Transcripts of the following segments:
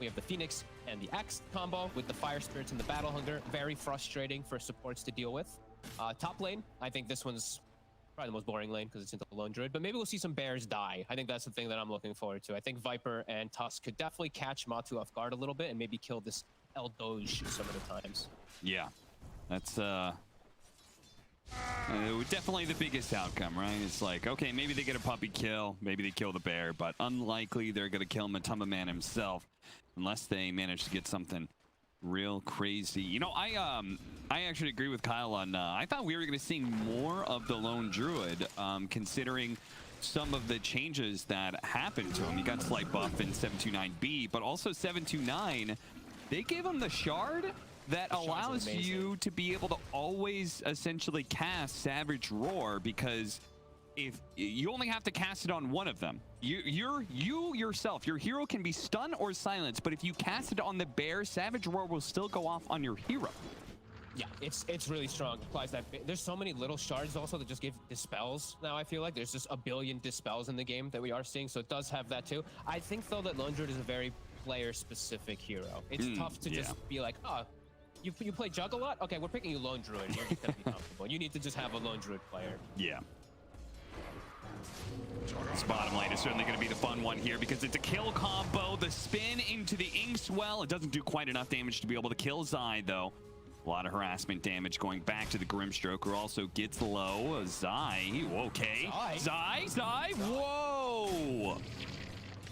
We have the Phoenix and the Axe combo with the Fire Spirits and the Battle Hunger. Very frustrating for supports to deal with. Top lane, I think this one's probably the most boring lane because it's into the Lone Druid, but maybe we'll see some bears die. I think that's the thing that I'm looking forward to. I think Viper and Tusk could definitely catch Matu off guard a little bit and maybe kill this El Doge some of the times. Yeah, that's definitely the biggest outcome, right? It's like, okay, maybe they get a Puppey kill, maybe they kill the bear, but unlikely they're going to kill MATUMBAMAN himself unless they manage to get something real crazy. You know, I actually agree with Kyle on, I thought we were going to see more of the Lone Druid, considering some of the changes that happened to him. You got slight buff in 729B, but also 729, they gave him the shard that allows you to be able to always essentially cast Savage Roar, because if you only have to cast it on one of them, you yourself, your hero can be stunned or silenced, but if you cast it on the bear, Savage Roar will still go off on your hero. Yeah, it's really strong. Applies that. There's so many little shards also that just give dispels now. I feel like there's just a billion dispels in the game that we are seeing, so it does have that too. I think though that Lone Druid is a very player-specific hero. It's tough to just be like, oh, you play Jug a lot? Okay, we're picking you Lone Druid. You're just gonna be comfortable. You need to just have a Lone Druid player. Yeah. This bottom lane is certainly going to be the fun one here because it's a kill combo. The spin into the Inkswell. It doesn't do quite enough damage to be able to kill Zai, though. A lot of harassment damage going back to the Grimstroke, who also gets low. Zai, okay. Zai, whoa!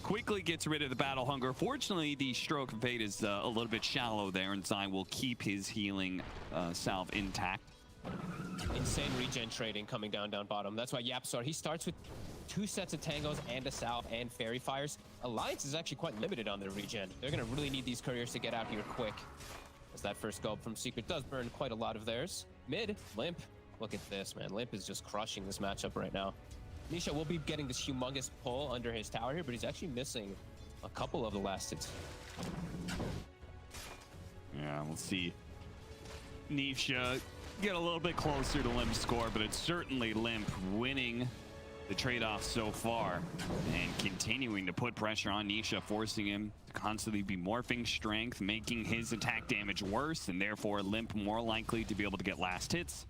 Quickly gets rid of the Battle Hunger. Fortunately, the Stroke of Fate is a little bit shallow there, and Zai will keep his healing salve intact. Insane regen trading coming down bottom. That's why YapzOr, he starts with 2 sets of tangos and a salve and fairy fires. Alliance is actually quite limited on their regen. They're going to really need these couriers to get out here quick, as that first go from Secret does burn quite a lot of theirs. Mid, LIMMP. Look at this, man. LIMMP is just crushing this matchup right now. Nisha will be getting this humongous pull under his tower here, but he's actually missing a couple of the last hits. Yeah, we'll see Nisha get a little bit closer to LIMMP's score, but it's certainly LIMMP winning the trade-off so far and continuing to put pressure on Nisha, forcing him to constantly be morphing strength, making his attack damage worse, and therefore LIMMP more likely to be able to get last hits.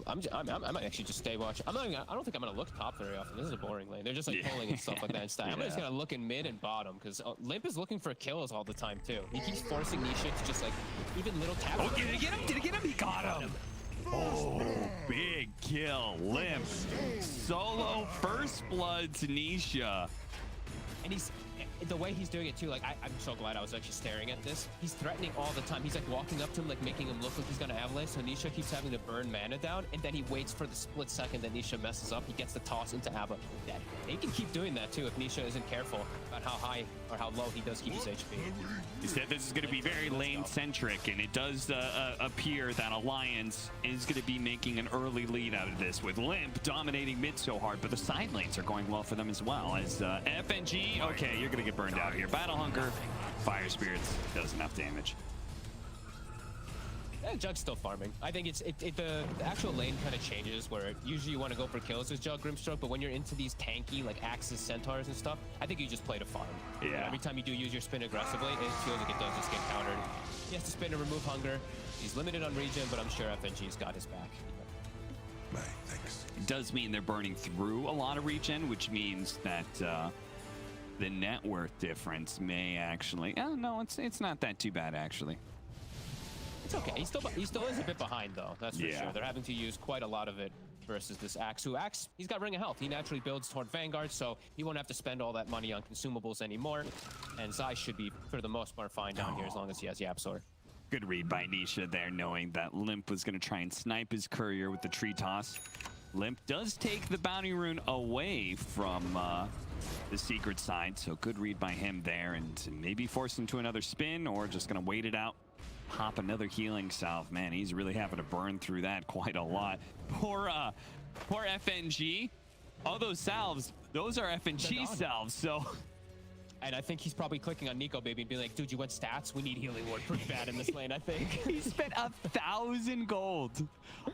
I might actually just stay watching. I don't think I'm gonna look top very often. This is a boring lane. They're just like pulling and stuff like that instead. I'm just gonna look in mid and bottom because LIMMP is looking for kills all the time too. He keeps forcing Nisha to just like even little taps. Oh, did he get him? Did he get him? He got him. Oh, big kill. LIMMP solo first blood to Nisha. And he's the way he's doing it too, like I'm so glad I was actually staring at this. He's threatening all the time. He's like walking up to him, like making him look like he's gonna avalanche. So Nisha keeps having to burn mana down, and then he waits for the split second that Nisha messes up. He gets the toss into Ava. Dead. He can keep doing that too if Nisha isn't careful about how high or how low he does keep his HP. He said this is going to be very lane-centric, and it does appear that Alliance is going to be making an early lead out of this, with LIMMP dominating mid so hard, but the side lanes are going well for them as well. As FNG, okay, you're going to get burned out here. Battle Hunger, Fire Spirits does enough damage. Yeah, Jug's still farming. I think the actual lane kind of changes where usually you want to go for kills with Jug, Grimstroke, but when you're into these tanky like Axes, Centaurs and stuff, I think you just play to farm. Yeah. Every time you do use your spin aggressively, it feels like it does just get countered. He has to spin to remove hunger. He's limited on regen, but I'm sure FNG's got his back. Thanks. It does mean they're burning through a lot of regen, which means that the net worth difference may actually... no, it's not that too bad, actually. It's okay. He still is a bit behind, though. That's for sure. They're having to use quite a lot of it versus this Axe. Who Axe, he's got Ring of Health. He naturally builds toward Vanguard, so he won't have to spend all that money on consumables anymore. And Zai should be, for the most part, fine down here as long as he has YapzOr. Good read by Nisha there, knowing that LIMMP was going to try and snipe his courier with the tree toss. LIMMP does take the bounty rune away from the secret side, so good read by him there, and maybe force him to another spin or just going to wait it out. Pop another healing salve. Man, he's really having to burn through that quite a lot. Poor FNG. All those salves, those are FNG salves, so... And I think he's probably clicking on Nikobaby and being like, dude, you went stats? We need healing ward pretty bad in this lane, I think. He spent 1,000 gold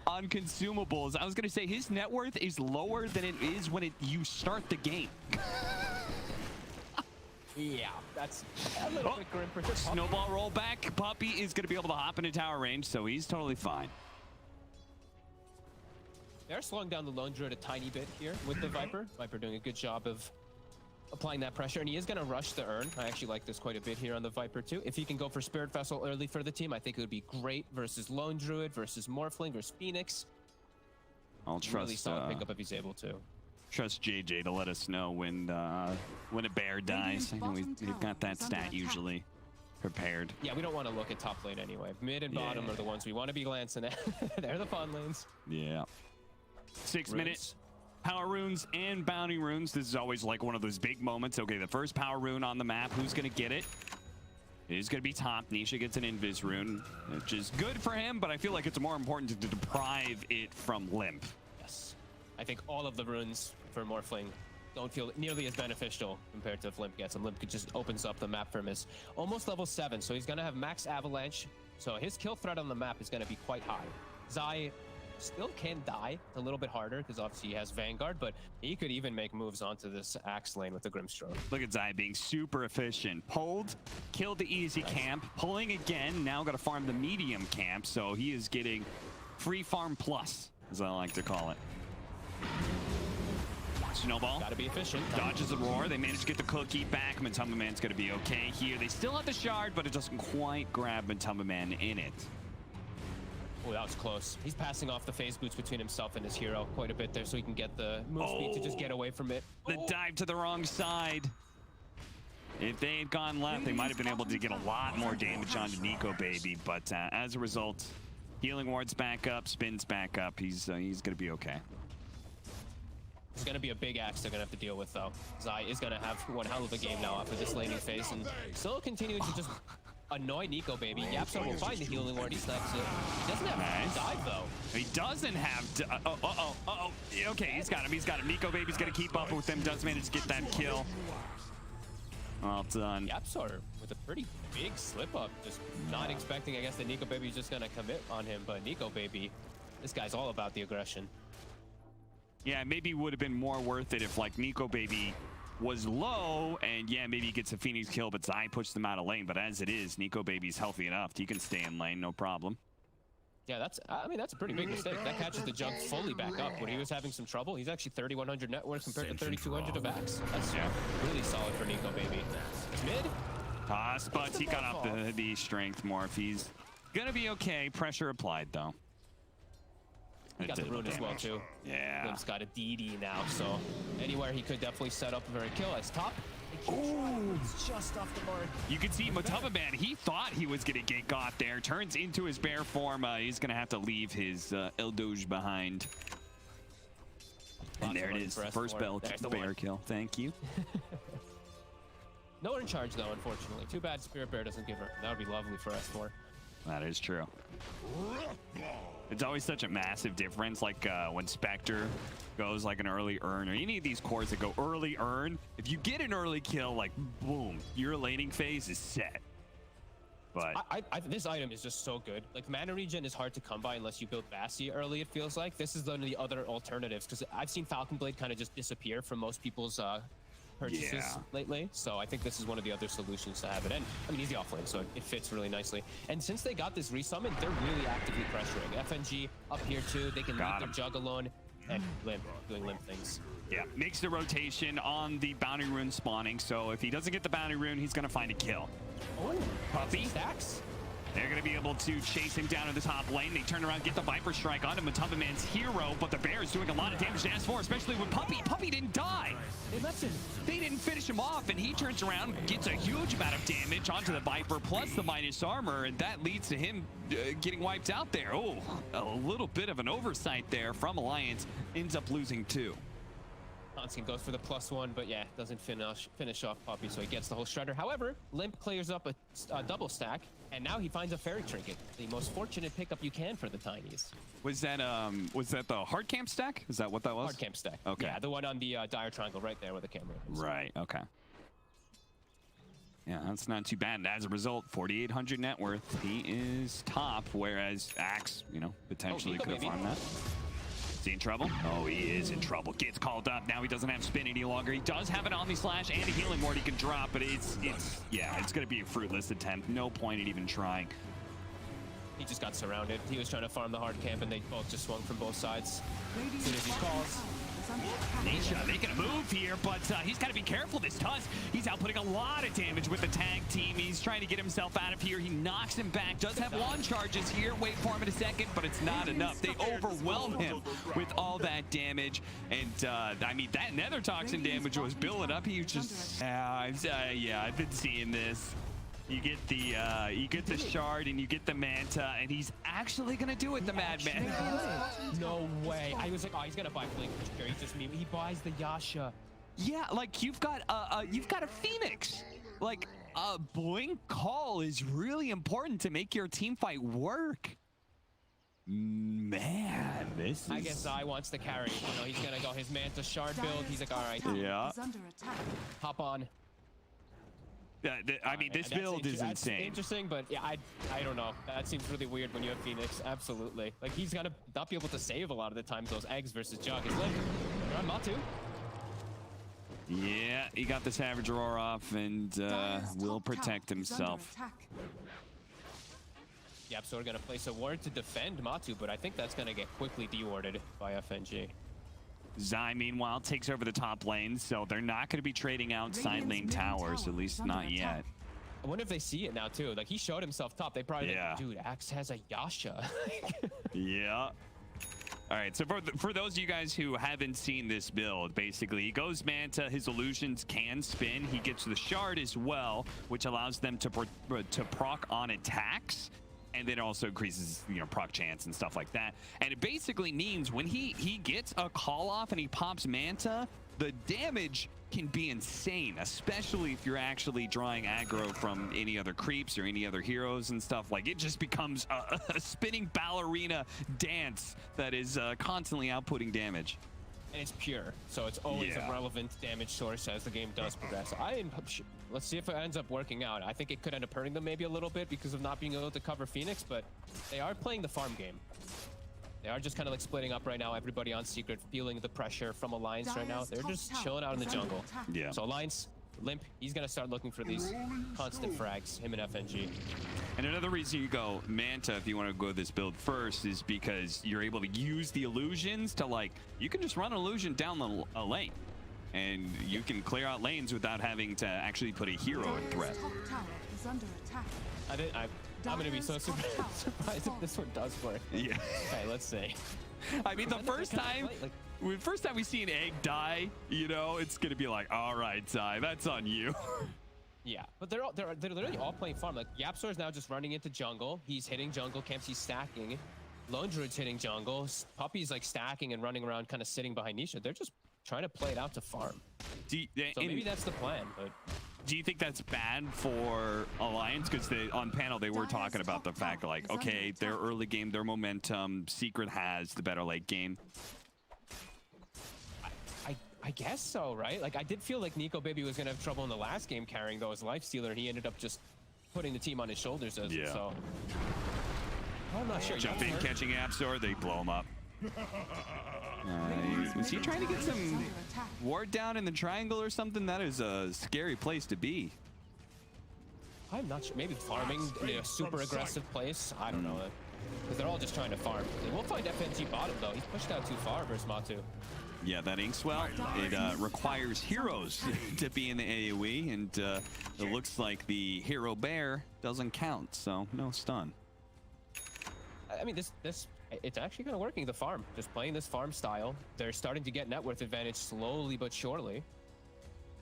on consumables. I was going to say his net worth is lower than it is when you start the game. Yeah, that's a little bit grim for Puppey. Snowball rollback. Puppey is going to be able to hop into tower range, so he's totally fine. They're slowing down the Lone Druid a tiny bit here with the Viper. Viper doing a good job of applying that pressure, and he is going to rush the urn. I actually like this quite a bit here on the Viper too. If he can go for Spirit Vessel early for the team, I think it would be great versus Lone Druid, versus Morphling, versus Phoenix. I'll trust really solid pickup if he's able to. Trust JJ to let us know when a bear dies. I know we've got that stat usually prepared. Yeah, we don't want to look at top lane anyway. Mid and bottom are the ones we want to be glancing at. They're the fun lanes. Yeah. 6 minutes. Power runes and bounty runes. This is always like one of those big moments. Okay, the first power rune on the map. Who's going to get it? It is going to be top. Nisha gets an invis rune, which is good for him, but I feel like it's more important to deprive it from LIMP. Yes. I think all of the runes for Morphling don't feel nearly as beneficial compared to if LIMP gets them. LIMP just opens up the map for him. Is almost level 7, so he's going to have max avalanche. So his kill threat on the map is going to be quite high. Zai still can die a little bit harder because obviously he has Vanguard, but he could even make moves onto this Axe lane with the Grimstroke. Look at Zai being super efficient. Pulled, killed the easy camp, pulling again, now got to farm the medium camp, so he is getting free farm plus, as I like to call it. Snowball. Gotta be efficient. Dodges a roar. They manage to get the cookie back. MATUMBAMAN's going to be okay here. They still have the shard, but it doesn't quite grab MATUMBAMAN in it. Oh, that was close. He's passing off the phase boots between himself and his hero quite a bit there, so he can get the move speed to just get away from it. The dive to the wrong side. If they had gone left, they might have been able to get a lot more damage onto Nikobaby, but as a result, healing ward's back up, spins back up. He's going to be okay. It's going to be a big axe they're going to have to deal with, though. Zai is going to have one hell of a game now after this laning phase, and still continuing to just annoy Nikobaby. YapzOr will find the healing ward. He snipes it. He doesn't have dive, though. He doesn't have... Okay, he's got him. He's got him. Nikobaby's going to keep up with him. Does manage to get that kill. Well done. YapzOr with a pretty big slip up. Just not expecting, I guess, that Nikobaby's just going to commit on him, but Nikobaby, this guy's all about the aggression. Yeah, maybe it would have been more worth it if, like, Nikobaby was low, and yeah, maybe he gets a Phoenix kill, but Zai pushed them out of lane. But as it is, Nikobaby's healthy enough. He can stay in lane, no problem. Yeah, that's a pretty big mistake. That catches the jug fully back up. When he was having some trouble, he's actually 3,100 net worth compared to 3,200 of Axe. That's really solid for Nikobaby. It's mid. Toss, but he got off the strength morph. He's gonna be okay. Pressure applied, though. He got the rune as well, too. Yeah. Limp's got a DD now, so anywhere he could definitely set up for a kill. As top, he's just off the mark. You can see MATUMBAMAN, he thought he was going to get got there. Turns into his bear form. He's going to have to leave his Eldoge behind. And there it is. First bear kill. Thank you. No one in charge, though, unfortunately. Too bad Spirit Bear doesn't give her. That would be lovely for S4. That is true. It's always such a massive difference, like when Spectre goes like an early urn, or any of these cores that go early urn. If you get an early kill, like boom, your laning phase is set. But this item is just so good. Like, mana regen is hard to come by unless you build Bassi early, it feels like. This is one of the other alternatives, because I've seen Falcon Blade kind of just disappear from most people's purchases lately, so I think this is one of the other solutions to have it. And I mean, he's the offlane, so it fits really nicely. And since they got this resummon, they're really actively pressuring. FNG up here too. They can leave their jug alone, and LIMP doing LIMP things. Yeah, makes the rotation on the bounty rune spawning. So if he doesn't get the bounty rune, he's gonna find a kill. Oh, Puppey stacks. They're going to be able to chase him down in the top lane. They turn around, get the Viper Strike onto MATUMBAMAN's hero, but the Bear is doing a lot of damage to S4, especially with Puppey. Puppey didn't die. They left him. They didn't finish him off, and he turns around, gets a huge amount of damage onto the Viper, plus the minus armor, and that leads to him getting wiped out there. Oh, a little bit of an oversight there from Alliance. Ends up losing 2. Handsken goes for the +1, but yeah, doesn't finish off Puppey, so he gets the whole shredder. However, LIMP clears up a double stack, and now he finds a fairy trinket, the most fortunate pickup you can for the Tinies. Was that the hard camp stack? Is that what that was? Hard camp stack. Okay. Yeah, the one on the dire triangle right there where the camera is. Right. Okay. Yeah, that's not too bad. And as a result, 4,800 net worth. He is top, whereas Axe, potentially could have farmed that. Is he in trouble? Oh, he is in trouble. Gets called up. Now he doesn't have spin any longer. He does have an Omni Slash and a healing ward he can drop, but it's going to be a fruitless attempt. No point in even trying. He just got surrounded. He was trying to farm the hard camp, and they both just swung from both sides. As soon as he calls. Nisha making a move here, but he's got to be careful. This Tusk, he's outputting a lot of damage with the tag team. He's trying to get himself out of here. He knocks him back. Does have launch charges here. Wait for him in a second, but it's not enough. They overwhelm him with all that damage. And I mean, that nether toxin damage was building up. He was just, yeah, I've been seeing this. You get the shard and you get the manta, and he's actually gonna do it, the madman. No way. I was like, oh, he's gonna buy Blink for sure. He's just me. He buys the Yasha. Yeah, like you've got a Phoenix. Like a Blink call is really important to make your team fight work. Man, this is... I guess Zai wants to carry. You know, he's gonna go his manta shard build. He's like, all right, yeah, hop on. I mean, this build is insane. That's interesting, but yeah, I don't know. That seems really weird when you have Phoenix. Absolutely. Like, he's gonna not be able to save a lot of the times those eggs versus Jug. Is LIMMP. You're on Matu. Yeah, he got the Savage Roar off and will protect himself. YapzOr gonna place a ward to defend Matu, but I think that's gonna get quickly dewarded by FNG. Zai, meanwhile, takes over the top lane, so they're not going to be trading out side lane towers, at least not yet. I wonder if they see it now, too. Like, he showed himself top. They probably like, dude, Axe has a Yasha. Yeah. All right, so for those of you guys who haven't seen this build, basically, he goes Manta, his illusions can spin. He gets the shard as well, which allows them to proc on attacks. And then it also increases, you know, proc chance and stuff like that. And it basically means when he gets a call off and he pops Manta, the damage can be insane, especially if you're actually drawing aggro from any other creeps or any other heroes and stuff. Like, it just becomes a spinning ballerina dance that is constantly outputting damage. And it's pure, so it's always a relevant damage source as the game does progress. Let's see if it ends up working out. I think it could end up hurting them maybe a little bit because of not being able to cover Phoenix, but they are playing the farm game. They are just kind of like splitting up right now. Everybody on Secret feeling the pressure from Alliance right now. They're just chilling out in the jungle. Yeah. So Alliance, LIMMP, he's going to start looking for these constant frags, him and FNG. And another reason you go Manta if you want to go this build first is because you're able to use the illusions to, like, you can just run an illusion down a lane. And you can clear out lanes without having to actually put a hero in threat. I'm going to be so surprised if this one does work. Yeah. Okay, let's see. I mean, the first time we see an egg die, you know, it's going to be like, all right, Zai, that's on you. Yeah, but they're literally all playing farm. Like, YapzOr is now just running into jungle. He's hitting jungle camps. He's stacking. Lone Druid's hitting jungle. Puppey's like stacking and running around, kind of sitting behind Nisha. They're just trying to play it out to farm. So maybe that's the plan. But do you think that's bad for Alliance? Because on panel they were talking about the fact, like, okay, their early game, their momentum, Secret has the better late game. I guess so, right? Like, I did feel like Nikobaby was gonna have trouble in the last game carrying those Lifestealer, and he ended up just putting the team on his shoulders as it. So I'm not sure. Jump in, catching YapzOr, they blow him up. Was he trying to get some ward down in the triangle or something? That is a scary place to be. I'm not sure. Maybe farming in a super aggressive place. I don't know. Because they're all just trying to farm. We'll find FNG bottom, though. He's pushed out too far versus Matu. Yeah, that Inkswell, it requires heroes to be in the AoE, and it looks like the hero bear doesn't count, so no stun. I mean, it's actually kind of working, the farm. Just playing this farm style. They're starting to get net worth advantage slowly but surely.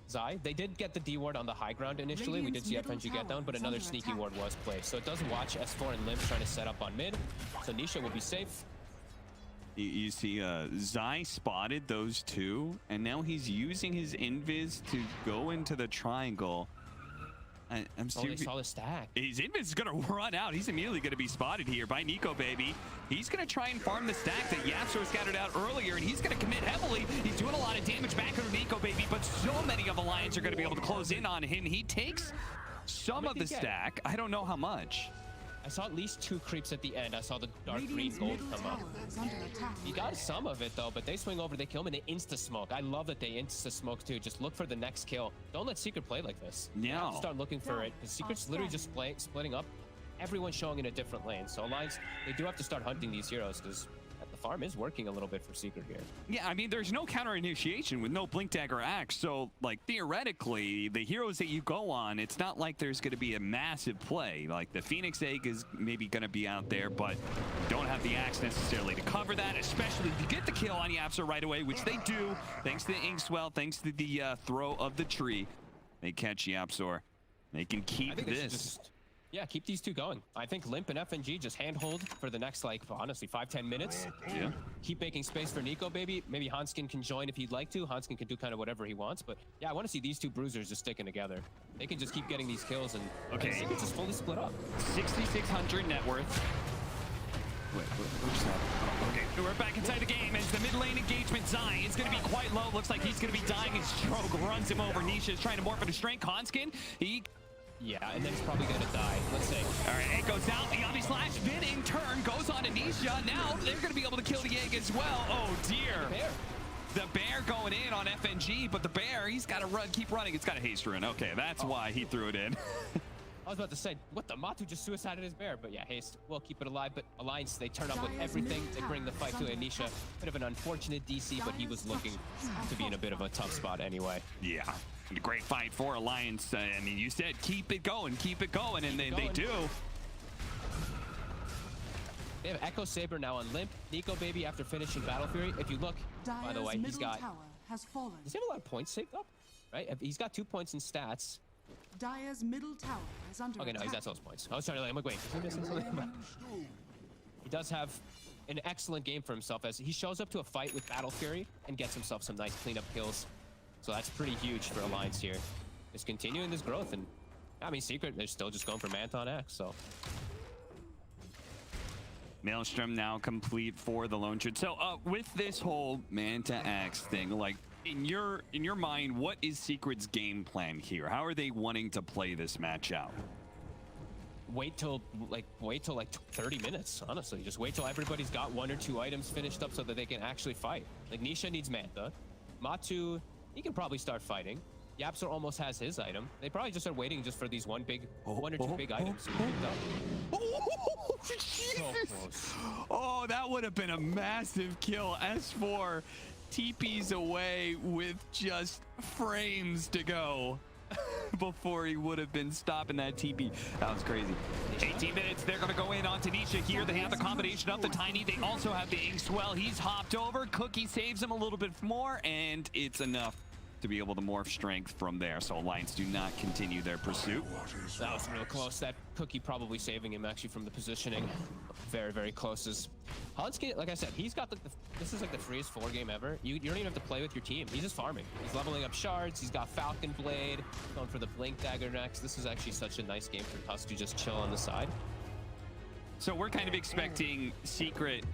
Zai, they did get the D ward on the high ground initially. We did see FNG get down, but another sneaky ward was placed. So it does watch S4 and LIMMP trying to set up on mid. So Nisha will be safe. You see Zai spotted those two, and now he's using his invis to go into the triangle. I'm serious. They saw the stack. His invis is going to run out. He's immediately going to be spotted here by Nikobaby. He's going to try and farm the stack that YapzOr scattered out earlier, and he's going to commit heavily. He's doing a lot of damage back into Nikobaby, but so many of Alliance are going to be able to close in on him. He takes some of the stack. I don't know how much. I saw at least 2 creeps at the end. I saw the dark green gold come up. He got some of it though, but they swing over, they kill him, and they insta-smoke. I love that they insta-smoke too. Just look for the next kill. Don't let Secret play like this. Yeah. Start looking for it. Because Secret's literally just splitting up. Everyone's showing in a different lane. So Alliance, they do have to start hunting these heroes because the farm is working a little bit for Secret here. Yeah, I mean, there's no counter initiation with no Blink Dagger Axe, so like theoretically, the heroes that you go on, it's not like there's going to be a massive play. Like the Phoenix Egg is maybe going to be out there, but don't have the Axe necessarily to cover that, especially if you get the kill on YapzOr right away, which they do, thanks to the Inkswell, thanks to the throw of the tree. They catch YapzOr. They can keep this. Yeah, keep these 2 going. I think LIMMP and FNG just handhold for the next, like, honestly, 5-10 minutes. Yeah. Keep making space for Nikobaby. Maybe Handsken can join if he'd like to. Handsken can do kind of whatever he wants. But yeah, I want to see these 2 bruisers just sticking together. They can just keep getting these kills and okay, they can just fully split up. 6,600 net worth. Wait, what's that? Oh, okay, we're back inside the game as the mid lane engagement. Zai is going to be quite low. Looks like he's going to be dying as Stroke runs him over. Nisha is trying to morph into strength. Handsken, yeah, and then he's probably going to die. Let's see. All right, it goes out. The Yami Slash Vid in turn goes on to Nisha. Now they're going to be able to kill the egg as well. Oh, dear. The bear going in on FNG, but the bear, he's got to run, keep running. It's got a haste run. Okay, that's why he threw it in. I was about to say, what the Matu just suicided his bear, but yeah, haste will keep it alive. But Alliance, they turn up with everything. They bring the fight to Nisha. Bit of an unfortunate DC, but he was looking to be in a bit of a tough spot anyway. Yeah, a great fight for Alliance. I mean, you said keep it going, and they do. They have Echo Saber now on LIMMP. Nikobaby after finishing Battle Fury. If you look, by the way, he's got. Does he have a lot of points saved up? Right, he's got 2 points in stats. Dire's middle tower is under okay, no, he's at those points. I was sorry, I'm like, wait, is he missing something? He does have an excellent game for himself as he shows up to a fight with Battle Fury and gets himself some nice cleanup kills. So that's pretty huge for Alliance here. Just continuing this growth, and I mean, Secret, they're still just going for Manton X, so. Maelstrom now complete for the Lone Trade. So with this whole Manta Axe thing, like in your mind, what is Secret's game plan here? How are they wanting to play this match out? Wait till like 30 minutes, honestly. Just wait till everybody's got 1 or 2 items finished up so that they can actually fight. Like Nisha needs Manta. Matu, he can probably start fighting. YapzOr almost has his item. They probably just are waiting just for these 1 or 2 big items to be picked up. So close. Oh, that would have been a massive kill. S4 TP's away with just frames to go before he would have been stopping that TP. That was crazy. 18 minutes. They're going to go in onto Nisha here. They have the combination of the Tiny. They also have the Inkswell. He's hopped over. Cookie saves him a little bit more, and it's enough to be able to morph strength from there. So Alliance do not continue their pursuit. That was real close. That Cookie probably saving him actually from the positioning. Very, very close. Handsken, like I said, he's got this is like the freest 4 game ever. You don't even have to play with your team. He's just farming. He's leveling up shards. He's got Falcon Blade, going for the Blink Dagger next. This is actually such a nice game for Tusk to just chill on the side. So we're kind of expecting Secret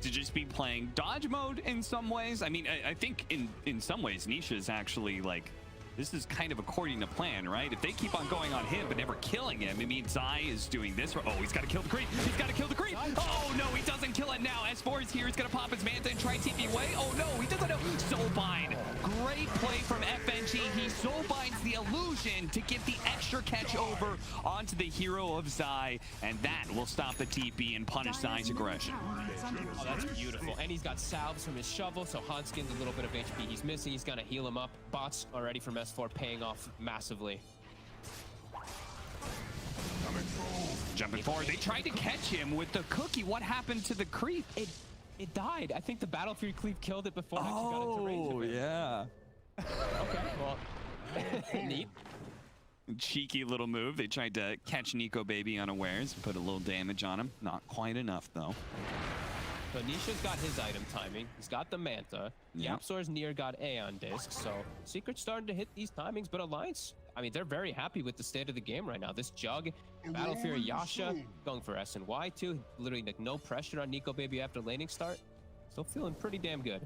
to just be playing dodge mode in some ways. I mean, I think in some ways, Nisha is actually like, this is kind of according to plan, right? If they keep on going on him but never killing him, it means Zai is doing this. Oh, he's got to kill the creep. He's got to kill the creep. Oh, no, he doesn't kill it now. S4 is here. He's going to pop his Manta and try TP away. Oh, no, he doesn't know. Soulbind. Great play from FNG. He Soulbinds the illusion to get the extra catch over onto the hero of Zai, and that will stop the TP and punish Zai's aggression. Oh, that's beautiful. And he's got salves from his shovel, so Handsken's a little bit of HP he's missing. He's going to heal him up. Bots already from S4 paying off massively. Jumping forward. They tried to catch him with the cookie. What happened to the creep? It died. I think the Battle Fury Cleave killed it before it actually got into range of it. Yeah. Okay, well, neat. Cheeky little move. They tried to catch Nikobaby unawares and put a little damage on him. Not quite enough, though. So Nisha's got his item timing. He's got the Manta. Yep. YapzOr's near got Aeon Disc. So Secret's starting to hit these timings, but Alliance, I mean, they're very happy with the state of the game right now. This Jug, Battle Fury Yasha, going for SNY too. Literally like no pressure on Nikobaby after laning start. Still feeling pretty damn good.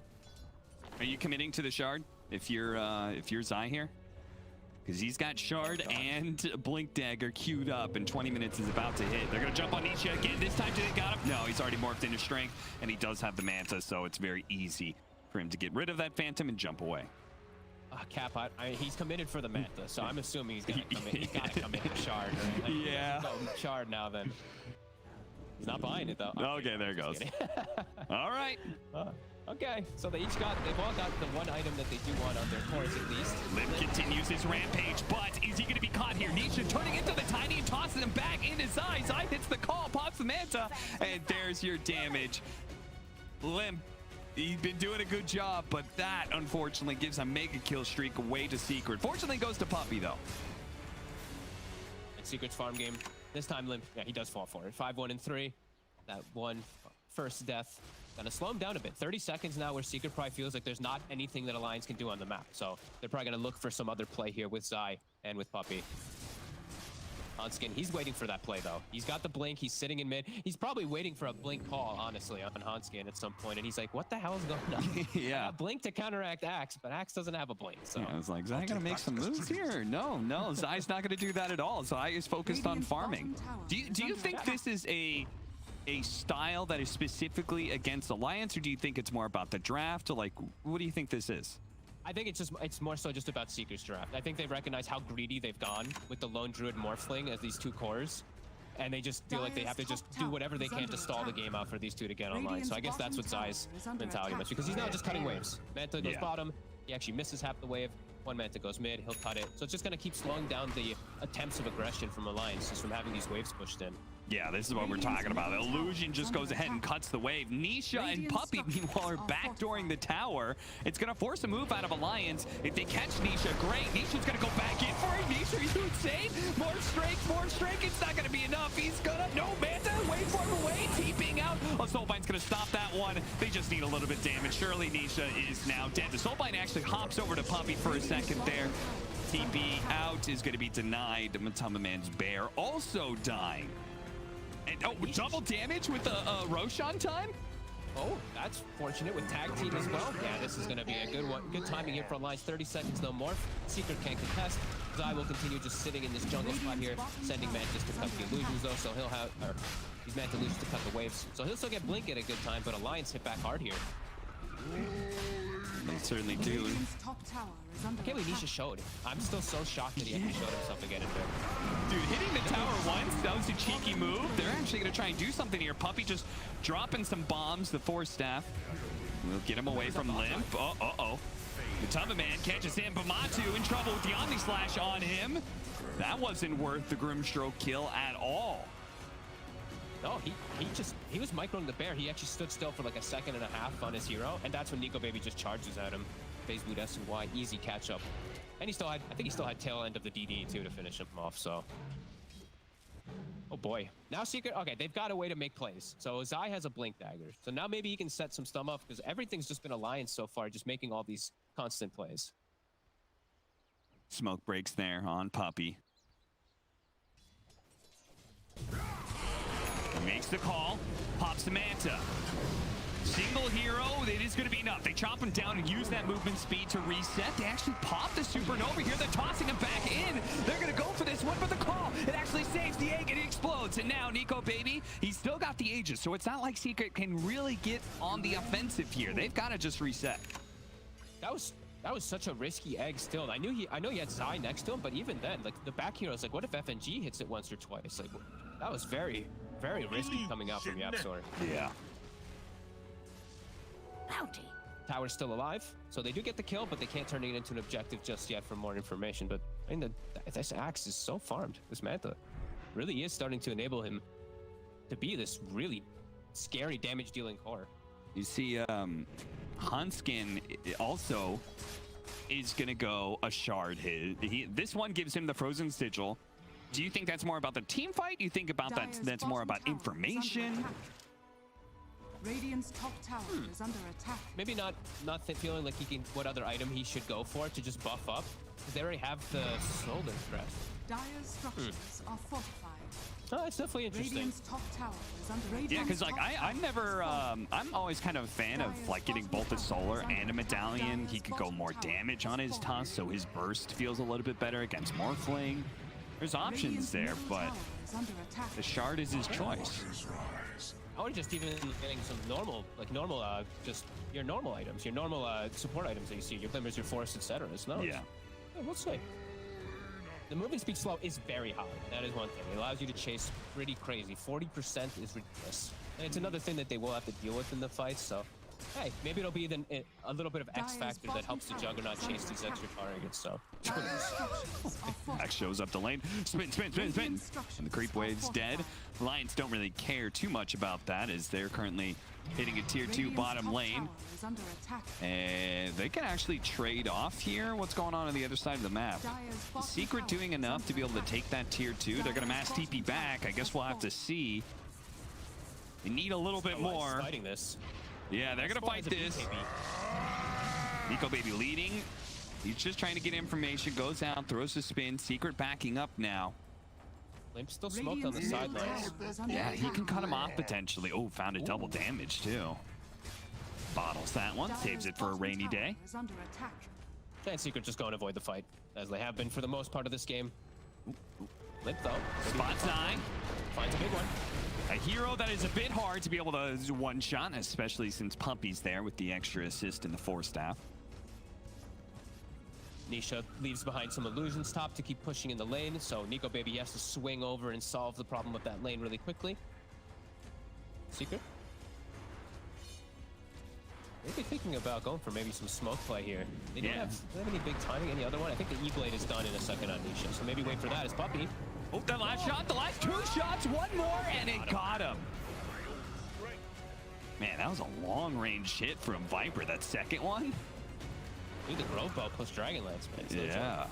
Are you committing to the shard if you're Zai here? because he's got Shard and Blink Dagger queued up, and 20 minutes is about to hit. They're going to jump on Nisha again. This time, did they got him? No, he's already morphed into Strength, and he does have the Manta, so it's very easy for him to get rid of that Phantom and jump away. Cap, he's committed for the Manta, so I'm assuming he's going to come in. He's got to come in for Shard. Right? Like, yeah. Go Shard now, then. He's not buying it, though. Okay, there it goes. All right. Okay, so they've all got the one item that they do want on their cores at least. LIMMP continues his rampage, but is he going to be caught here? Nisha turning into the Tiny and tossing him back into Zai. Zai hits the call, pops the Manta, and there's your damage. LIMMP, he's been doing a good job, but that unfortunately gives a mega kill streak away to Secret. Fortunately goes to Puppey though. And Secret's farm game. This time LIMMP, yeah, he does fall for it. 5-1 and 3. That one first death. Gonna slow him down a bit. 30 seconds now where Secret probably feels like there's not anything that Alliance can do on the map. So they're probably gonna look for some other play here with Zai and with Puppey. Handsken, he's waiting for that play though. He's got the blink, he's sitting in mid. He's probably waiting for a blink call, honestly, on Handsken at some point. And he's like, what the hell is going on? Yeah. Blink to counteract Axe, but Axe doesn't have a blink. So yeah, I was like, Zai gonna make some moves here? No, Zai's not gonna do that at all. Zai is focused on farming. Do you think this is a style that is specifically against Alliance, or do you think it's more about the draft? Or like, what do you think this is? I think it's more so just about Secret's draft. I think they've recognized how greedy they've gone with the Lone Druid Morphling as these two cores, and they just feel like they have to just do whatever they can to stall the game out for these two to get online. So I guess that's what Zai's mentality was, because he's now just cutting waves. Manta goes bottom, he actually misses half the wave. One Manta goes mid, he'll cut it. So it's just gonna keep slowing down the attempts of aggression from Alliance, just from having these waves pushed in. Yeah, this is what we're talking about. Illusion just goes ahead and cuts the wave. Nisha and Puppey, meanwhile, are backdooring the tower. It's going to force a move out of Alliance. If they catch Nisha, great. Nisha's going to go back in for it. Nisha, are you insane? More strength. It's not going to be enough. He's going to... No, Manta, wait for him away. TPing out. Oh, Soulbine's going to stop that one. They just need a little bit of damage. Surely Nisha is now dead. The Soulbine actually hops over to Puppey for a second there. TP out is going to be denied. MATUMBAMAN's bear also dying. And double damage with a Roshan time? Oh, that's fortunate with tag team as well. Yeah, this is going to be a good one. Good timing here for Alliance. 30 seconds, no more. Secret can't contest. Zai will continue just sitting in this jungle spot here, sending Mantis to cut the illusions though, so he'll have... He's meant to lose to cut the waves. So he'll still get Blink at a good time, but Alliance hit back hard here. They certainly do. I can't believe Nisha showed. I'm still so shocked that he actually showed himself again in there. Dude, hitting the tower once, that was a cheeky move. They're actually going to try and do something here. Puppey just dropping some bombs, the Force Staff. We'll get him away from LIMMP. Uh-oh. MATUMBAMAN catches him, but Matu in trouble with the Omni Slash on him. That wasn't worth the Grimstroke kill at all. No, he was microing the bear. He actually stood still for like a second and a half on his hero, and that's when Nikobaby just charges at him. Phase boot S&Y, easy catch up. And he still had, I think he still had tail end of the DD too to finish him off, so. Oh boy. Now Secret, okay, they've got a way to make plays. So Zai has a Blink Dagger. So now maybe he can set some stuff up, because everything's just been Alliance so far, just making all these constant plays. Smoke breaks there on Puppey. Makes the call, pops the Manta. Single hero, it is going to be enough. They chop him down and use that movement speed to reset. They actually pop the Supernova here. They're tossing him back in. They're going to go for this one for the call. It actually saves the egg and it explodes. And now Nikobaby, he's still got the Aegis, so it's not like Secret can really get on the offensive here. They've got to just reset. That was such a risky egg still. I know he had Zai next to him, but even then, like the back hero's like, what if FNG hits it once or twice? Like that was very, very risky coming out from YapzOr. Yeah. Tower's still alive, so they do get the kill, but they can't turn it into an objective just yet for more information. But I mean, this Axe is so farmed. This Manta really is starting to enable him to be this really scary damage-dealing core. You see, Handsken also is going to go a shard hit. This one gives him the Frozen Sigil. Do you think that's more about the team fight? Do you think about that's more about information? Radiant's top tower is under attack. Maybe not feeling like he can what other item he should go for to just buff up. Because they already have the Soldier Crest. Dire's structures are fortified. Oh, it's definitely interesting. Radiant's top tower is under Radiant's Yeah, because like top tower I'm never I'm always kind of a fan of like getting both a solar and a medallion. He could go more damage on his toss, so his burst feels a little bit better against Morphling. There's options there, but the shard is his choice. I would just even getting some normal, just your normal items, your normal support items that you see, your glimmers, your force, etc. No, Yeah. We'll see. The moving speed slow is very high. That is one thing. It allows you to chase pretty crazy. 40% is ridiculous. And it's another thing that they will have to deal with in the fight, so hey, maybe it'll be then a little bit of X factor that helps the Juggernaut chase these extra targets, so. X shows up the lane. Spin. And the creep wave's dead. Lions don't really care too much about that as they're currently hitting a tier 2 bottom lane. And they can actually trade off here. What's going on the other side of the map? Is Secret doing enough to be able to take that tier 2? They're going to mass TP back. I guess we'll have to see. They need a little bit more. Fighting this. Yeah, they're going to fight this. Nikobaby leading. He's just trying to get information. Goes out, throws a spin. Secret backing up now. LIMMP still smoked on the sidelines. Yeah, he can cut him off potentially. Oh, found a double damage too. Bottles that one, saves it for a rainy day. And Secret just going to avoid the fight, as they have been for the most part of this game. LIMMP though. Spots 9. Finds a big one. A hero that is a bit hard to be able to one-shot, especially since Puppey's there with the extra assist in the 4-staff. Nisha leaves behind some illusions top to keep pushing in the lane, so Nikobaby has to swing over and solve the problem with that lane really quickly. Secret? Maybe thinking about going for maybe some smoke play here. They don't have any big timing, any other one? I think the E-Blade is done in a second on Nisha, so maybe wait for that as Puppey. Oh, the last shot, the last 2 shots, one more, and it got him. Man, that was a long-range hit from Viper, that second one. Dude, the Grove Bow plus Dragonlance, man. Yeah,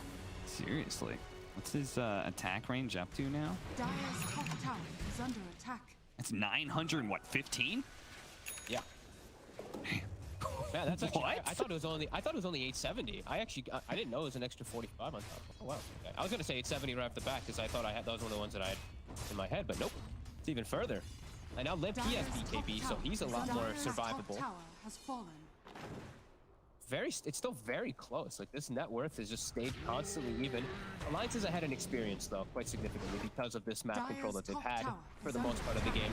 seriously. What's his attack range up to now? Dire's top tower is under attack. It's 915? Yeah. Man, that's actually, What? I thought it was only 870. I didn't know it was an extra 45 on top. Oh, wow. Okay. I was gonna say 870 right off the bat because I thought that was one of the ones that I had in my head, but nope. It's even further. And now LIMMP, he has BKB, so he's a lot more survivable. Tower has fallen. It's still very close. Like, this net worth has just stayed constantly even. Alliances have had an experience though, quite significantly, because of this map control that they've had for the most part of the game.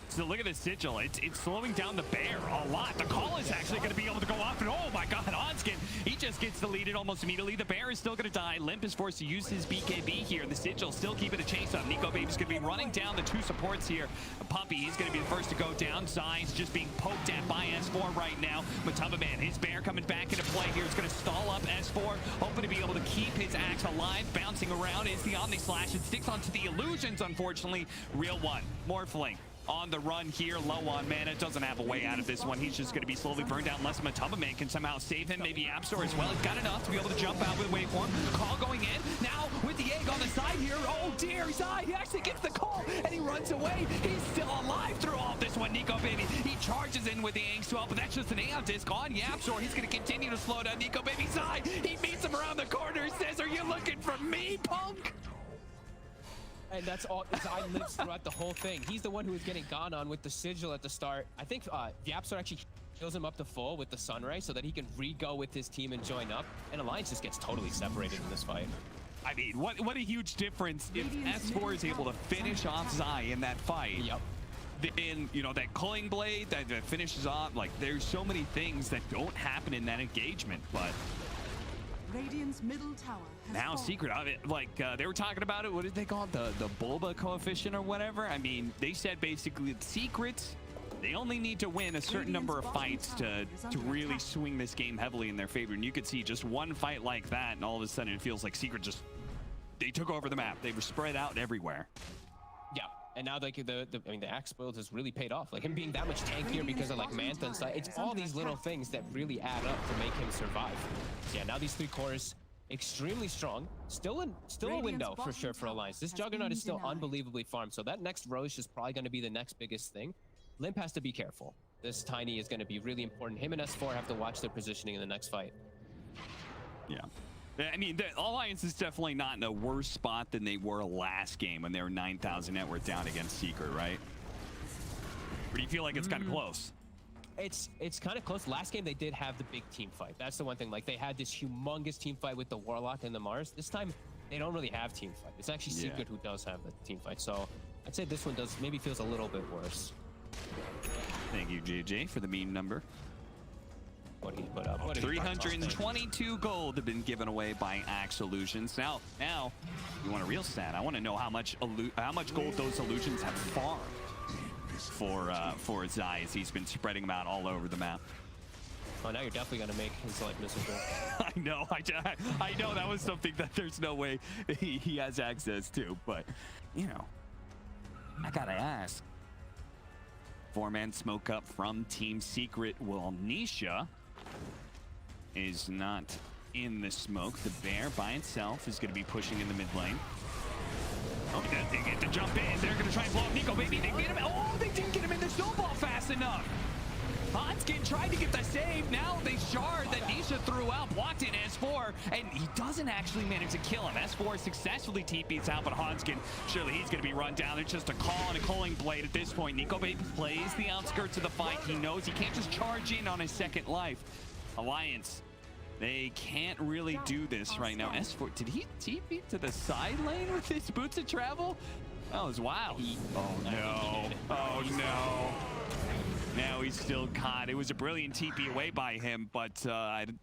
So look at the sigil. It's slowing down the bear a lot. The call is actually going to be able to go off, and oh my god, Handsken, he just gets deleted almost immediately. The bear is still going to die. LIMMP is forced to use his BKB here. The sigil still keeping a chase up. Nikobaby's going to be running down the 2 supports here. Puppey, he's going to be the first to go down. Zai's just being poked at by S4 right now. MATUMBAMAN, his bear coming back into play here. It's going to stall up S4, hoping to be able to keep his axe alive. Bouncing around is the Omni Slash. It sticks onto the illusions, unfortunately. Real one. Morphling on the run here, low on mana, doesn't have a way out of this one. He's just going to be slowly burned down unless MATUMBAMAN can somehow save him. Maybe YapzOr as well. He's got enough to be able to jump out with waveform. Call going in now with the egg on the side here. Oh dear, he actually gets the call and he runs away. He's still alive through all of this one. Nikobaby, he charges in with the Aang Swell, but that's just an Aeon disc on YapzOr. He's going to continue to slow down Nikobaby's side. He meets him around the corner, says, "Are you looking for me, punk?" And that's all. Zai lives throughout the whole thing. He's the one who was getting gone on with the sigil at the start. I think YapzOr actually heals him up to full with the Sunray so that he can re-go with his team and join up. And Alliance just gets totally separated in this fight. I mean, what a huge difference if S4 is able to finish off Zai in that fight. Yep. Then, you know, that culling blade that finishes off, like, there's so many things that don't happen in that engagement, but Radiant's middle tower has now fallen. Secret of it, like they were talking about it. What did they call it? The Bulba coefficient or whatever. I mean, they said basically the secrets, they only need to win a certain number of fights to really swing this game heavily in their favor. And you could see just one fight like that, and all of a sudden it feels like Secret just, they took over the map. They were spread out everywhere. Yeah. And now like the axe build has really paid off. Like him being that much tankier because of like Mantha and stuff. It's all these little things that really add up to make him survive. So yeah, now these 3 cores extremely strong. Still a window for sure for Alliance. This Juggernaut is still unbelievably farmed. So that next Roche is probably going to be the next biggest thing. LIMMP has to be careful. This Tiny is going to be really important. Him and S4 have to watch their positioning in the next fight. Yeah. I mean, the Alliance is definitely not in a worse spot than they were last game when they were 9,000 net worth down against Secret, right? Or do you feel like it's kind of close? It's kind of close. Last game they did have the big team fight. That's the one thing. Like they had this humongous team fight with the Warlock and the Mars. This time they don't really have team fight. It's actually Secret who does have the team fight. So I'd say this one maybe feels a little bit worse. Thank you, JJ, for the meme number. What did he put up? What did he 322 gold have been given away by Axe Illusions. Now, you want a real stat? I want to know how much gold those illusions have farmed for Zai as he's been spreading them out all over the map. Oh, now you're definitely gonna make his life miserable. I know. I know that was something that there's no way he has access to, but you know, I gotta ask. 4-man smoke up from Team Secret. Well, Nisha is not in the smoke. The bear by itself is going to be pushing in the mid lane. Oh, they get to jump in. They're going to try and blow up Nikobaby. They get him. Oh, they didn't get him in the snowball fast enough. Handsken tried to get the save. Now they shard that Nisha threw out, blocked in S4, and he doesn't actually manage to kill him. S4 successfully TPs out, but Handsken, surely he's going to be run down. It's just a call and a culling blade at this point. Nikobaby plays the outskirts of the fight. He knows he can't just charge in on his second life. Alliance, they can't really do this right now. S4, did he TP to the side lane with his boots of travel? That was wild. Oh no. Oh no. Now he's still caught. It was a brilliant TP away by him, but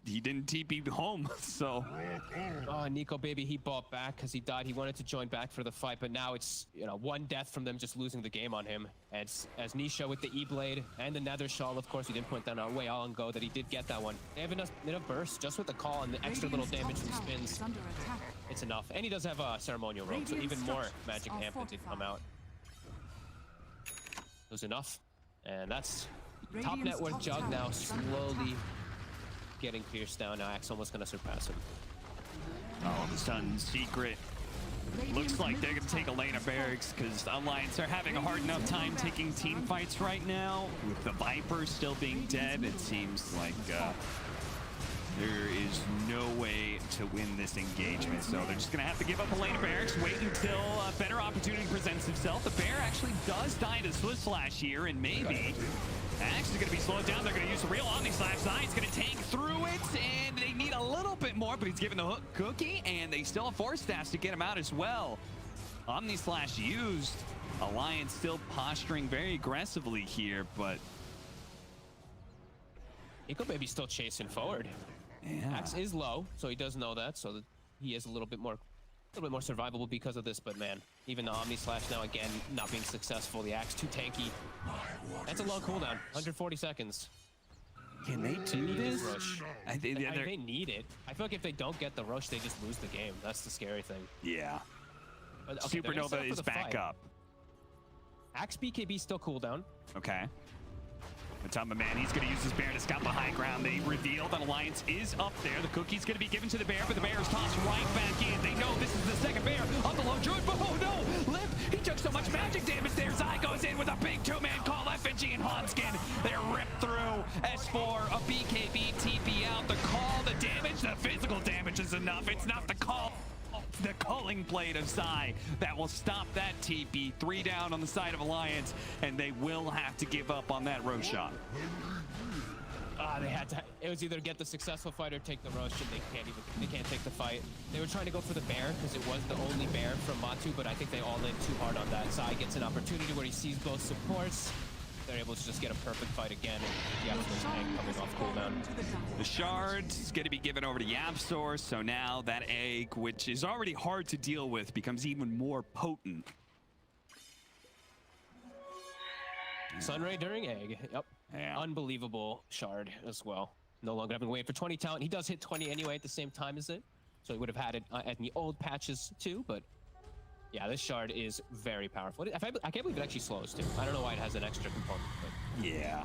he didn't TP home, so. Oh, Nikobaby, he bought back because he died. He wanted to join back for the fight, but now it's, you know, one death from them just losing the game on him. As Nisha with the E-Blade and the Nether Shawl, of course, he didn't put that away all on go, that he did get that one. They have enough burst just with the call and the extra little damage from spins. It's enough. And he does have a ceremonial rope, so even more magic amp did come out. It was enough. And that's top net worth Jug now slowly getting pierced down. Now Axe almost going to surpass him. All of a sudden, Secret looks like they're going to take a lane of barracks because the Alliance are having a hard enough time taking team fights right now. With the Viper still being dead, it seems like there is no way to win this engagement. So they're just going to have to give up a lane of barracks, wait until a better opportunity presents itself. The bear actually does die to Swiss Slash here, and maybe Axe is going to be slowed down. They're going to use a real Omni Slash. Zion's going to tank through it, and they need a little bit more, but he's given the hook cookie, and they still have Force Staffs to get him out as well. Omni Slash used. Alliance still posturing very aggressively here, but Nikobaby's still chasing forward. yeah. Axe is low, so he does know that, so that he is a little bit more survivable because of this. But man, even the Omni Slash now again not being successful. The Axe too tanky. That's a low cooldown, 140 seconds. Can they do this? Rush. They need it. I feel like if they don't get the rush, they just lose the game. That's the scary thing. Yeah. But, okay, Supernova is back up. Axe BKB still cooldown. Okay. MATUMBAMAN, he's going to use his bear to scout the high ground. They reveal that Alliance is up there. The cookie's going to be given to the bear, but the bear is tossed right back in. They know this is the second bear of the low druid, but oh no! LIMMP, he took so much magic damage there. Zai goes in with a big two-man call. FNG and Handsken, they're ripped through. S4, a BKB TP out. The call, the damage, the physical damage is enough. It's not the call. The culling blade of Zai that will stop that TP. 3 down on the side of Alliance, and they will have to give up on that roach shot. They had to. It was either get the successful fight or take the roach, and they can't take the fight. They were trying to go for the bear because it was the only bear from Matu, but I think they all in too hard on that. Zai gets an opportunity where he sees both supports. They're able to just get a perfect fight again. And YapzOr's egg coming off cooldown. The shard is going to be given over to YapzOr, so now that egg, which is already hard to deal with, becomes even more potent. Sunray during egg. Yep. Yeah. Unbelievable shard as well. No longer having to wait for 20 talent. He does hit 20 anyway at the same time as it. So he would have had it in the old patches too, but yeah, this shard is very powerful. I can't believe it actually slows too. I don't know why it has an extra component, but yeah.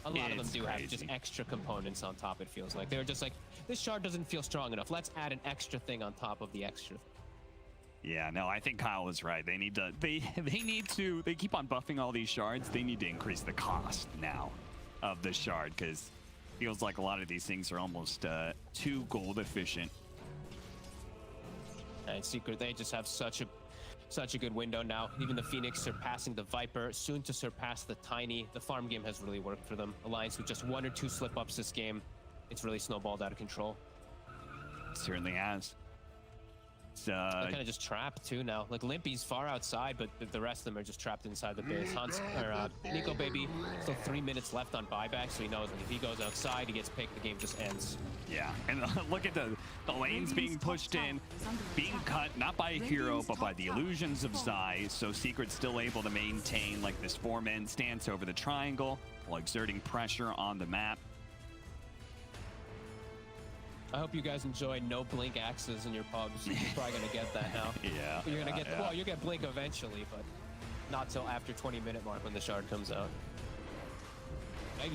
A lot of them do have just extra components on top, it feels like. They're just like, this shard doesn't feel strong enough. Let's add an extra thing on top of the extra. Yeah, no, I think Kyle is right. They need to, they keep on buffing all these shards. They need to increase the cost now of the shard, because feels like a lot of these things are almost too gold efficient. And Secret, they just have such a good window now. Even the Phoenix surpassing the Viper, soon to surpass the Tiny. The farm game has really worked for them. Alliance with just 1 or 2 slip-ups this game, it's really snowballed out of control. It certainly has. It's, they're kind of just trapped too now. Like Limpy's far outside, but the rest of them are just trapped inside the base. Nikobaby, still 3 minutes left on buyback, so he knows if he goes outside, he gets picked, the game just ends. Yeah, and look at the lanes being pushed in, being cut, not by a hero, but by the illusions of Zai. So Secret's still able to maintain like this 4-man stance over the triangle while exerting pressure on the map. I hope you guys enjoy no blink axes in your pubs. You're probably gonna get that now. Yeah. You're gonna get well, you get blink eventually, but not till after 20-minute mark when the shard comes out.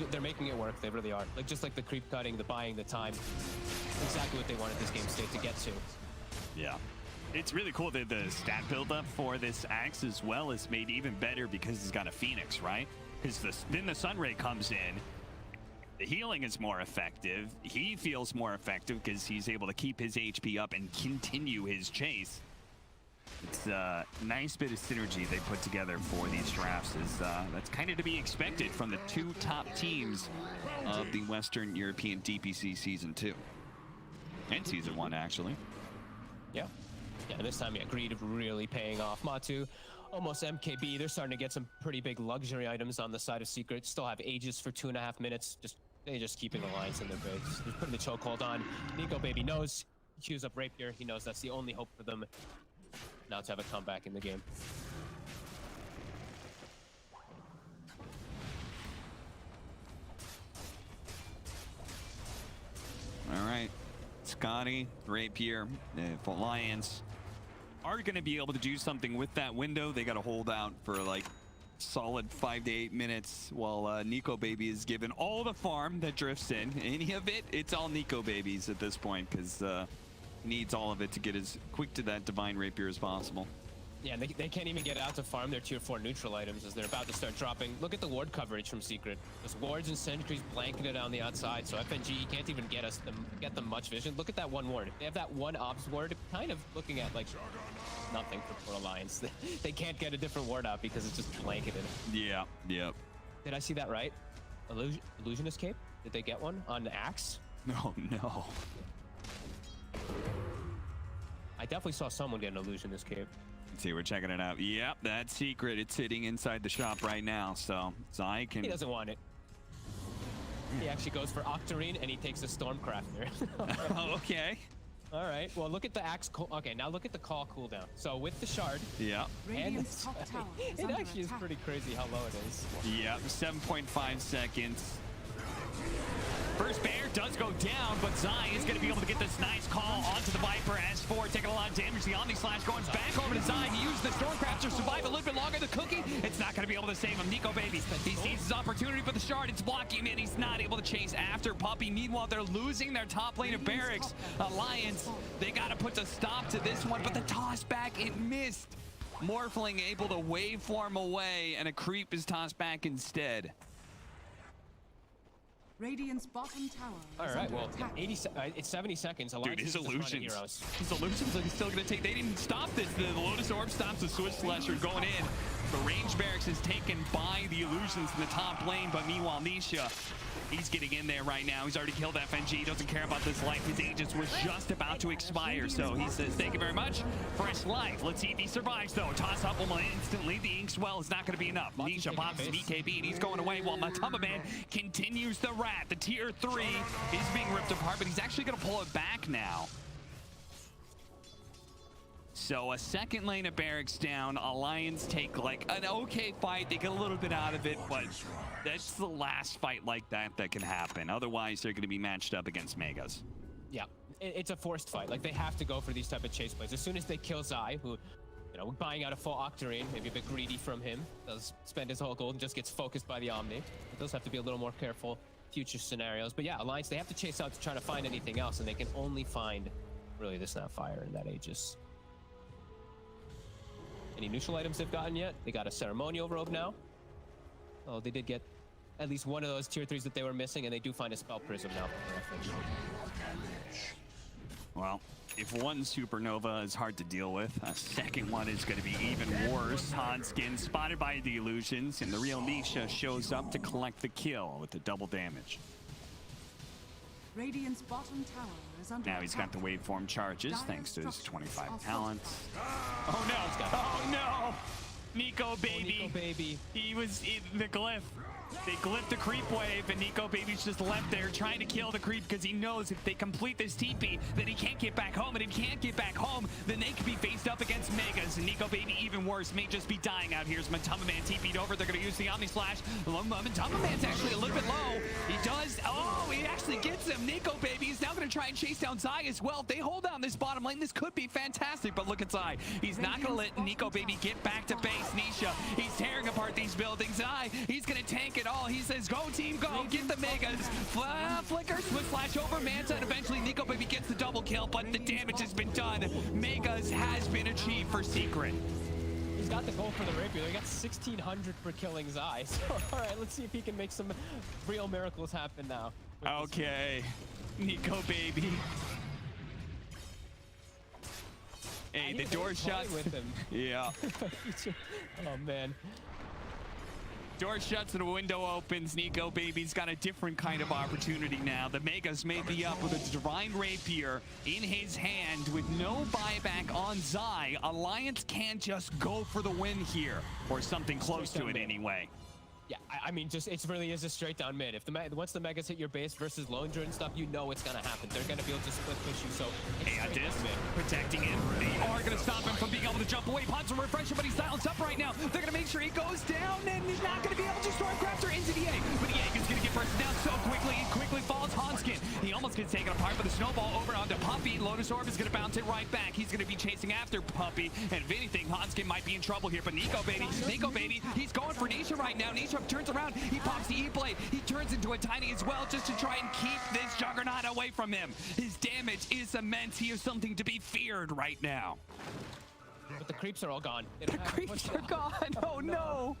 They're making it work. They really are. Like just like the creep cutting, the buying, the time. Exactly what they wanted this game state to get to. Yeah. It's really cool that the stat buildup for this axe as well is made even better because he's got a Phoenix, right? Because then the Sunray comes in. The healing is more effective. He feels more effective because he's able to keep his HP up and continue his chase. It's a nice bit of synergy they put together for these drafts. That's kind of to be expected from the 2 top teams of the Western European DPC Season 2. And Season 1, actually. Yeah. Yeah, this time, yeah, Greed really paying off. Matu, almost MKB. They're starting to get some pretty big luxury items on the side of Secret. Still have Aegis for 2.5 minutes. They're just keeping Alliance in their base. They're putting the chokehold on. Nikobaby knows. He queues up Rapier. He knows that's the only hope for them now to have a comeback in the game. All right. Scotty, Rapier, if Alliance are going to be able to do something with that window, they got to hold out for like solid 5 to 8 minutes while Nikobaby is given all the farm that drifts in. Any of it, it's all Nikobaby's at this point because he needs all of it to get as quick to that Divine Rapier as possible. Yeah, and they can't even get out to farm their tier 4 neutral items as they're about to start dropping. Look at the ward coverage from Secret. There's wards and sentries blanketed on the outside, so FNG can't even get them much vision. Look at that one ward. They have that one obs ward, kind of looking at like nothing for Alliance. They can't get a different ward out because it's just blanketed. Yeah, yep. Did I see that right? Illusionist cape? Did they get one on the axe? No, no. I definitely saw someone get an illusionist cape. Let's see, we're checking it out. Yep, that's Secret. It's sitting inside the shop right now, so Zai can... He doesn't want it. He actually goes for Octarine and he takes a Stormcrafter. Okay. All right. Well, look at the axe. Okay, now look at the call cooldown. So with the shard, yeah, and Radiant's top tower is it under actually is attack. pretty crazy how low it is. Yep, 7.5 seconds. First bear does go down, but Zai is going to be able to get this nice call onto the Viper. S4 taking a lot of damage. The Omni Slash going back over to Zai. He used the Stormcraft to survive a little bit longer. The Cookie, it's not going to be able to save him. Nikobaby, he sees his opportunity for the shard. It's blocking him, and he's not able to chase after Puppey. Meanwhile, they're losing their top lane of Barracks. Alliance, they got to put a stop to this one, but the toss back, it missed. Morphling able to waveform away, and a creep is tossed back instead. Radiant's bottom tower All is right. under Well, attack. it's 70 seconds. Dude, Alliance his is just running illusions. heroes. His illusions are still going to take. They didn't stop this. The Lotus Orb stops the Switch Slasher going in. The range barracks is taken by the illusions in the top lane, but meanwhile, Nisha, he's getting in there right now. He's already killed FNG. He doesn't care about this life. His Aegis was just about to expire, so he says, thank you very much. Fresh life. Let's see if he survives, though. Toss up him instantly. The Inkswell is not going to be enough. Nisha pops his BKB, and he's going away while MATUMBAMAN continues the rat. The tier 3 is being ripped apart, but he's actually going to pull it back now. So a second lane of Barracks down. Alliance take like an okay fight. They get a little bit out of it, but that's the last fight like that can happen. Otherwise, they're going to be matched up against Megas. Yeah, it's a forced fight. Like they have to go for these type of chase plays. As soon as they kill Zai, who, you know, buying out a full Octarine, maybe a bit greedy from him, does spend his whole gold and just gets focused by the Omni. It does have to be a little more careful future scenarios. But yeah, Alliance, they have to chase out to try to find anything else, and they can only find really the Snapfire and that Aegis. any neutral items they've gotten yet. They got a ceremonial robe now. Oh, they did get at least one of those tier 3s that they were missing, and they do find a spell prism now. Well, if one supernova is hard to deal with, a second one is going to be even worse. Handsken spotted by the illusions, and the real Nisha shows up to collect the kill with the double damage. Radiant's bottom tower is under Now he's got the attack. waveform charges Dire thanks to his structures 25 are talents. fortified. Oh no! Oh no! Nikobaby. Nikobaby. He was in the glyph. They glyphed the creep wave, and Nikobaby's just left there trying to kill the creep because he knows if they complete this TP, that he can't get back home. And if he can't get back home, then they could be faced up against Megas. And Nikobaby, even worse, may just be dying out here as MATUMBAMAN TP'd over. They're going to use the Omni Slash. MATUMBAMAN's actually a little bit low. He does. Oh, he actually gets him. Nikobaby is now going to try and chase down Zai as well. If they hold down this bottom lane, this could be fantastic. But look at Zai. He's not going to let Nikobaby get back to base. Nisha, he's tearing apart these buildings. Zai, he's going to tank it all. He says, go team, go, get the Megas. Flicker, Swift Flash over Manta, and eventually Nikobaby gets the double kill, but the damage has been done. Megas has been achieved for Secret. He's got the goal for the rapier. They got 1,600 for killing Zai. So, all right, let's see if he can make some real miracles happen now. Okay, Nikobaby. Hey, the door shuts. With him. Yeah. Oh, man. Door shuts and the window opens. Nikobaby's got a different kind of opportunity now. The Megas may be up with a Divine Rapier in his hand with no buyback on Zai. Alliance can't just go for the win here, or something close to it anyway. Yeah, I mean, just it really is a straight down mid. If once the Megas hit your base versus Lone Druid and stuff, you know it's gonna happen. They're gonna be able to split push you. So it's Hey, straight Addis down mid. protecting it. They are going to stop him from being able to jump away. Punch and refresh him, but he's silenced up right now. They're going to make sure he goes down, and he's not going to be able to storm Crafter into the A. But the egg is going to get bursted down so quickly. He quickly falls. Handsken, he almost gets taken apart, but the snowball over onto Puppey. Lotus Orb is going to bounce it right back. He's going to be chasing after Puppey, and if anything, Handsken might be in trouble here. But Nikobaby, he's going for Nisha right now. Nisha turns around. He pops the E-Blade. He turns into a tiny as well just to try and keep this Juggernaut away from him. His damage is immense. He is something to be feared right now. But the creeps are all gone. The creeps are gone. Oh no.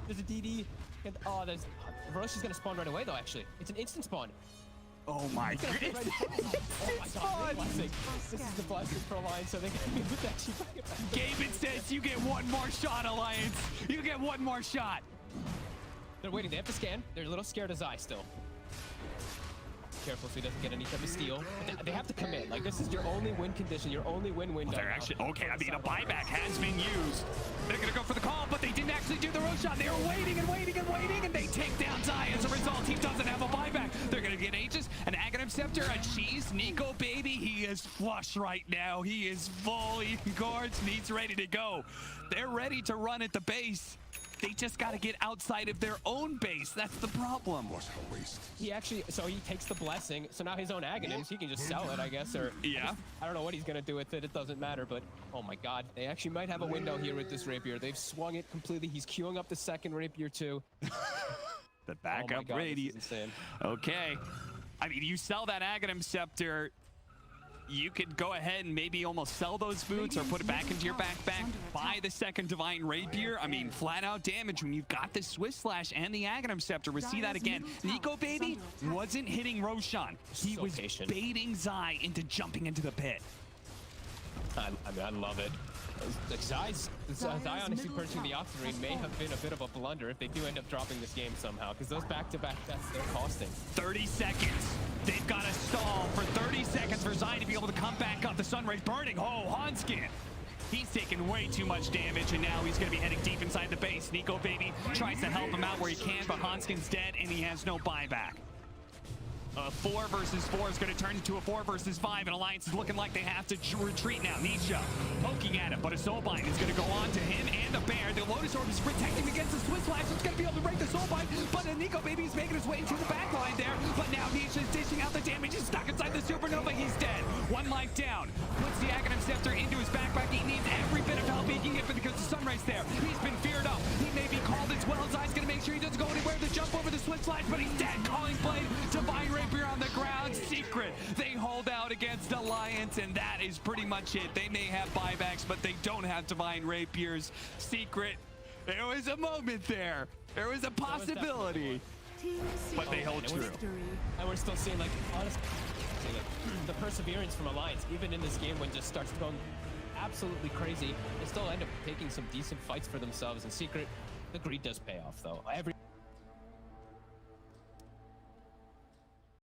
There's a DD. And, oh, there's Rosh is gonna spawn right away though. Actually, it's an instant spawn. Oh my goodness. Oh my god, blessing. This is the blessing for Alliance, so they can be with that cheap. Gaben says you get one more shot, Alliance. You get one more shot. They're waiting. They have to scan. They're a little scared of Zai still. Careful so he doesn't get any type of steal. But they have to commit. Like, this is your only win condition, your only win window. They're actually, okay, I mean, a buyback has been used. They're going to go for the call, but they didn't actually do the road shot. They were waiting and waiting and waiting, and they take down Zai. As a result, he doesn't have a buyback. They're going to get Aegis, an Aghanim Scepter, a cheese. Nikobaby, he is flush right now. He is full. He guards, and he's ready to go. They're ready to run at the base. They just got to get outside of their own base. That's the problem. What a waste. He actually, so he takes the blessing. So now his own Aghanims, he can just sell it, I guess. Or Yeah. I don't know what he's going to do with it. It doesn't matter. But, oh my god. They actually might have a window here with this Rapier. They've swung it completely. He's queuing up the second Rapier too. The backup oh my god, radius. this is insane. Okay. I mean, you sell that Aghanim Scepter. You could go ahead and maybe almost sell those boots or put it back into your backpack. Buy the second Divine Rapier. I mean, flat out damage when you've got the Swift Slash and the Aghanim Scepter. We see that again. Nikobaby wasn't hitting Roshan. He was baiting Zai into jumping into the pit. I mean, I love it. Like Zai honestly purchasing the Octarine may have been a bit of a blunder if they do end up dropping this game somehow, because those back-to-back deaths, they're costing. 30 seconds. They've got to stall for 30 seconds for Zai to be able to come back up. The Sunrays burning. Oh, Handsken. He's taking way too much damage, and now he's going to be heading deep inside the base. Nikobaby tries to help him out where he can, but Handsken's dead, and he has no buyback. A 4 versus 4 is going to turn into a 4 versus 5, and Alliance is looking like they have to retreat now. Nisha poking at him, but a Soulbind is going to go on to him and the Bear. The Lotus Orb is protecting against the Swift Slash. It's going to be able to break the Soulbind, but Nikobaby is making his way into the back line there. But now Nisha's dishing out the damage. He's stuck inside the Supernova. He's dead. 1 life down. Puts the Aghanim Scepter into his backpack. He needs every bit of help he can get because the Sunrise there. He's been feared up. He may be called as well. Zai's going to make sure he doesn't go anywhere to jump over the Swift Slash, but he's dead. Calling Blade. Divine Rapier on the ground. Secret. They hold out against Alliance. Alliance, and that is pretty much it. They may have buybacks, but they don't have Divine Rapiers. Secret, there was a moment there. There was a possibility, Team but they held true. victory. And we're still seeing, like, honestly, the perseverance from Alliance, even in this game when it just starts going absolutely crazy, they still end up taking some decent fights for themselves. And Secret, the greed does pay off, though. Every